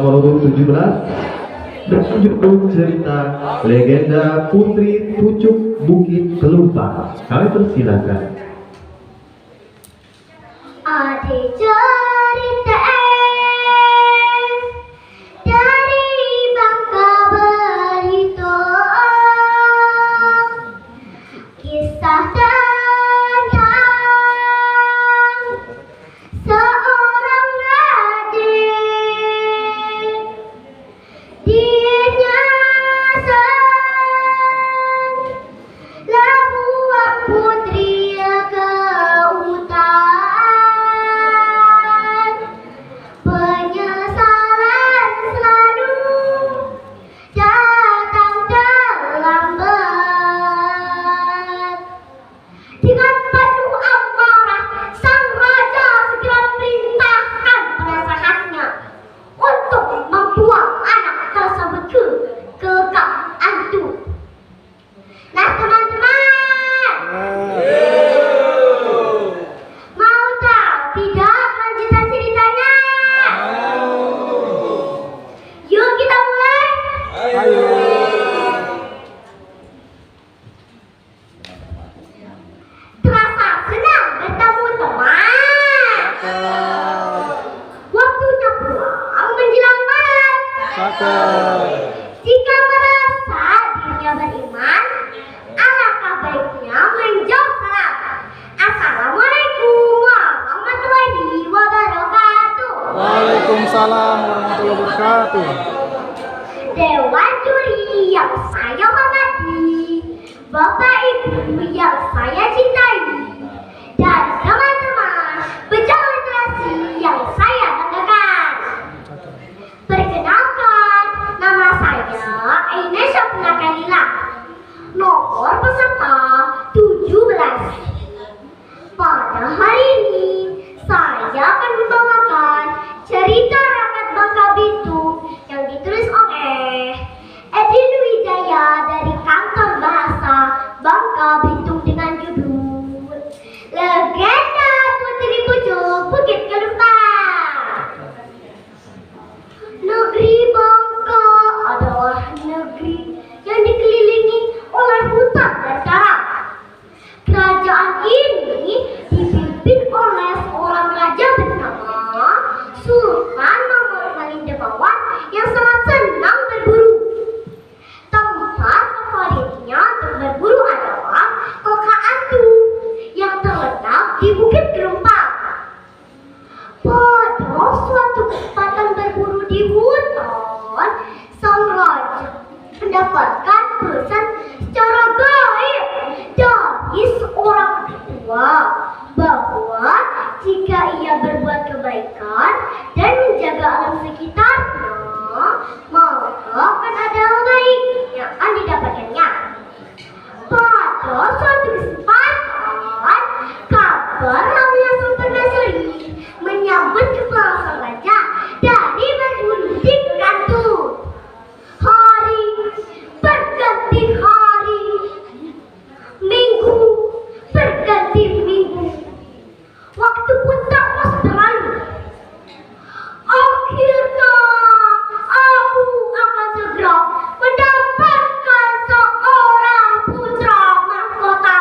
nomor urut 17 berjudul cerita Legenda Putri Pucuk Bukit Kelumpang. Kami persilakan. Ada cerita dari Bangka Belitung, kisah tentang seorang raja. Dia selalu buang putri ke hutan. Penyesalan selalu datang terlambat. Dengan penuh amarah, sang raja segera memerintahkan penasehatnya untuk membuang anak tersebut ke gang antu. Nah teman-teman, mau tahu tidak lanjutan ceritanya? Yuk kita mulai. Terasa senang bertemu teman. Waktunya pulang menjelang malam. Jika merasa dirinya beriman, alangkah baiknya menjawab salam. Assalamualaikum warahmatullahi wabarakatuh. Waalaikumsalam warahmatullahi wabarakatuh. Dewan juri yang saya hormati, Bapak Ibu yang saya cintai, dan teman-teman pejabat literasi yang saya banggakan. Perkenalkan, nama saya Aina Syafna Kalila. Nomor peserta 17. Pada hari ini saya akan membawakan cerita Rakyat Bangka Belitung yang ditulis oleh Edwin Wijaya dari Kantor Bahasa Bangka Belitung dengan judul Legenda Putri Pucuk Bukit Kelumpang. Negeri Bangka adalah negeri yang dikelilingi oleh hutan dan karang. Kerajaan ini dipimpin oleh seorang raja bernama Sultan Mahmud Malindamawan yang sangat senang berburu. Tempat favoritnya untuk berburu adalah Koka Antu yang terletak di Bukit Kelumpang. Pada suatu kesempatan berburu di hutan, sang raja mendapatkan pesan secara gaib dari seorang tua bahwa jika ia berbuat kebaikan dan menjaga alam sekitarnya, maka akan ada hal baik yang akan didapatkannya. Pada suatu kesempatan, kabar langsung permaisuri menyambut kepulangan sang raja dari berburu di kantu. Hari berganti hari, minggu berganti minggu. Waktu pun terus berlalu. Akhirnya aku akan segera mendapatkan seorang putra mahkota.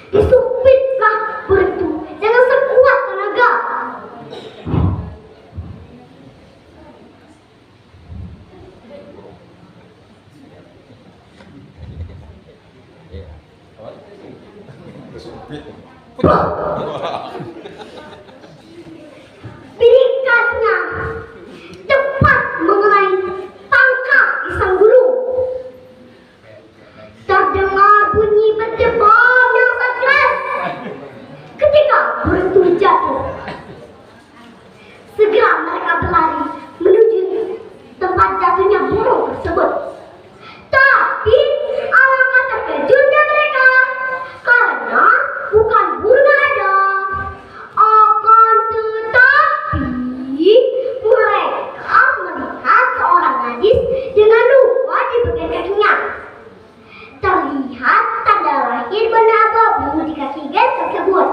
Disupitlah burung itu dengan sekuat tenaga. Birikatnya tepat mengenai pangkal sang burung. Terdengar bunyi berdebam yang sangat keras ketika burung itu jatuh. Segera mereka berlari menuju tempat jatuhnya burung tersebut. Tapi alangkah terkejutnya mereka karena bukan burung ada. Akan tetapi mereka melihat seorang gadis dengan luka di bagian kakinya. Terlihat tanda lahir warna abu-abu di kaki gadis tersebut.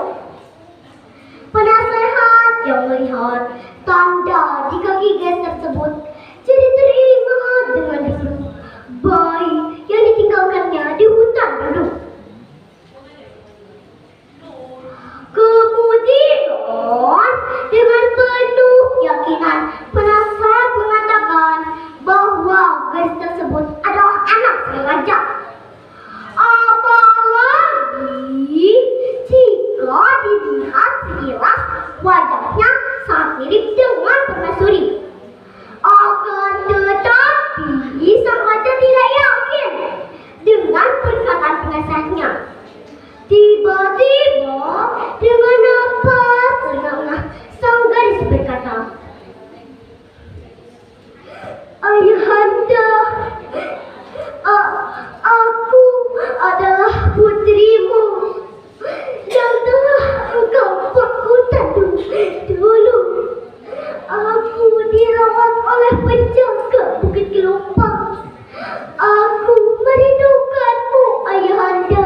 Penasehat yang melihat tanda di kaki gadis tersebut jadi teringat dengan dulu bayi yang ditinggalkannya di hutan dulu. Kemudian dengan penuh keyakinan penasehat mengatakan bahwa gadis tersebut adalah anak sengaja. Apalagi jika dilihat sekilas wajahnya sangat mirip dengan permaisuri. Akan tetapi sang raja tidak yakin dengan perkataan penasehatnya. Tiba-tiba dengan nafas tenangnya sang gadis berkata, "Ayahanda, aku adalah putrimu yang telah engkau perkutan dulu. Aku dirawat oleh penjaga Bukit Gelombang. Aku merindukanmu, ayahanda.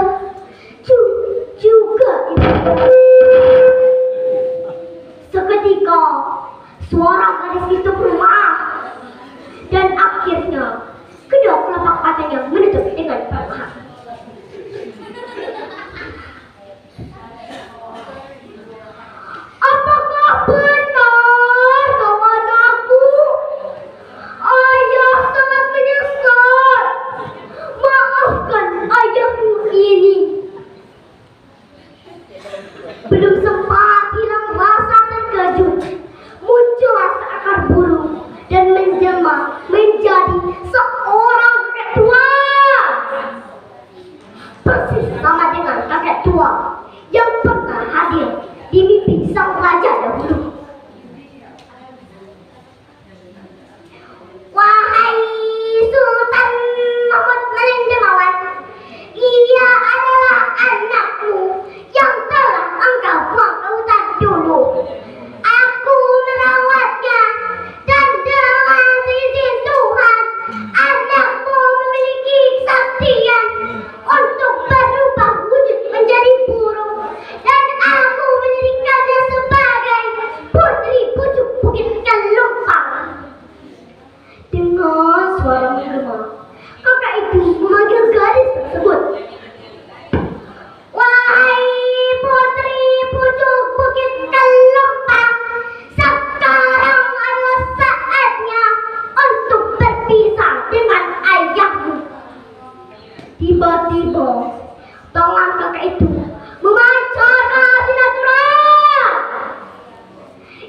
Juga ibu." Seketika suara gadis itu berubah dan akhirnya kedua telapak matanya menutup dengan perlahan. Apakah benar kau anakku? Ayah sangat menyesal. Maafkan ayahmu ini. Belum sempat hilang rasa terkejut, muncullah seekor burung dan menjelma menjadi seorang kakek tua. Persis sama dengan kakek tua yang pernah hadir di mimpi sang raja dahulu. Wahai Sultan Mahmud Melinjemawan, ia adalah anakmu yang telah engkau buang ke hutan dulu. Aku merawatnya dan dengan izin Tuhan, anakmu memiliki kesaktian untuk berubah wujud menjadi burung dan aku menjadikannya sebagai putri pucuk Bukit Gelombang. Dengan suara menggema, kakak itu memanggil gadis tersebut. Wahai putri pucuk Bukit Gelombang, sekarang adalah saatnya untuk berpisah dengan ayahmu. Tiba-tiba tangan kakak itu memancarkan sinar terang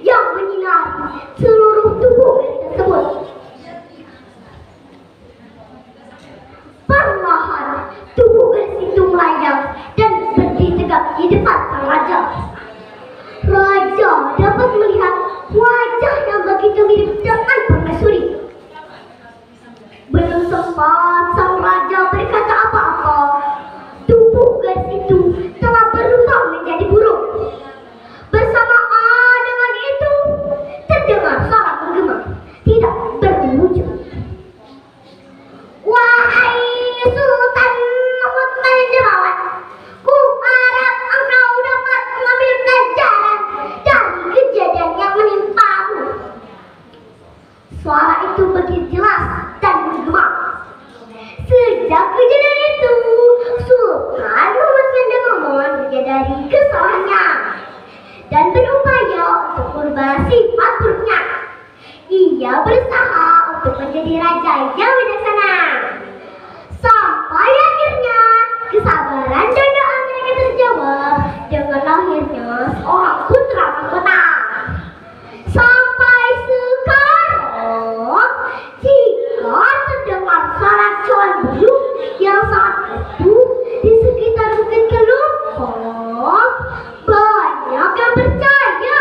yang menyinari seluruh tubuh tersebut. Perlahan tubuh gadis itu melayang dan berdiri tegak di depan sang raja. Raja dapat melihat wajah yang begitu mirip dengan permaisuri. Belum sempat sang raja berkata apa-apa, tubuh gadis itu telah berubah menjadi burung. Bersamaan dengan itu terdengar suara menggema tidak berwujud. Wahai Sultan Mahmud Melinjemawan, ku harap engkau dapat mengambil pelajaran dari kejadian yang menimpamu. Suara itu begitu jelas dan menggema. Sejak kejadian dan berupaya untuk merubah sifat buruknya. Ia berusaha untuk menjadi raja yang bijaksana. Sampai akhirnya kesabaran dan doa mereka terjawab dengan lahirnya seorang putra mahkota. Sampai sekarang, jika terdengar saran burung yang sangat merdu di sekitar Bukit Kelumpang, banyak yang percaya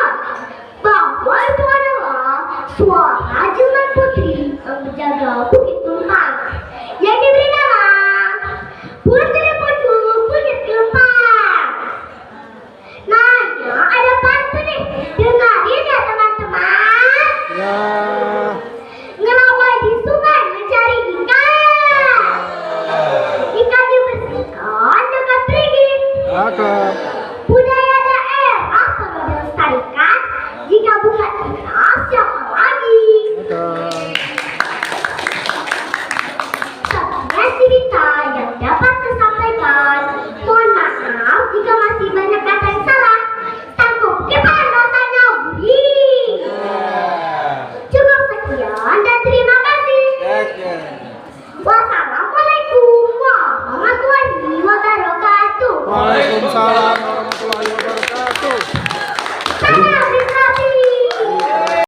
bahwa itu adalah suara Jeman Putri yang menjaga Bukit Kelumpang yang diberi nama Putri Pucuk Bukit Kelumpang. Nanya, ada pantun nih, dengarin ya teman-teman. Ya. Ngelawai di sungai mencari ikan. Ikan dibersihkan dekat perigi. Cakep.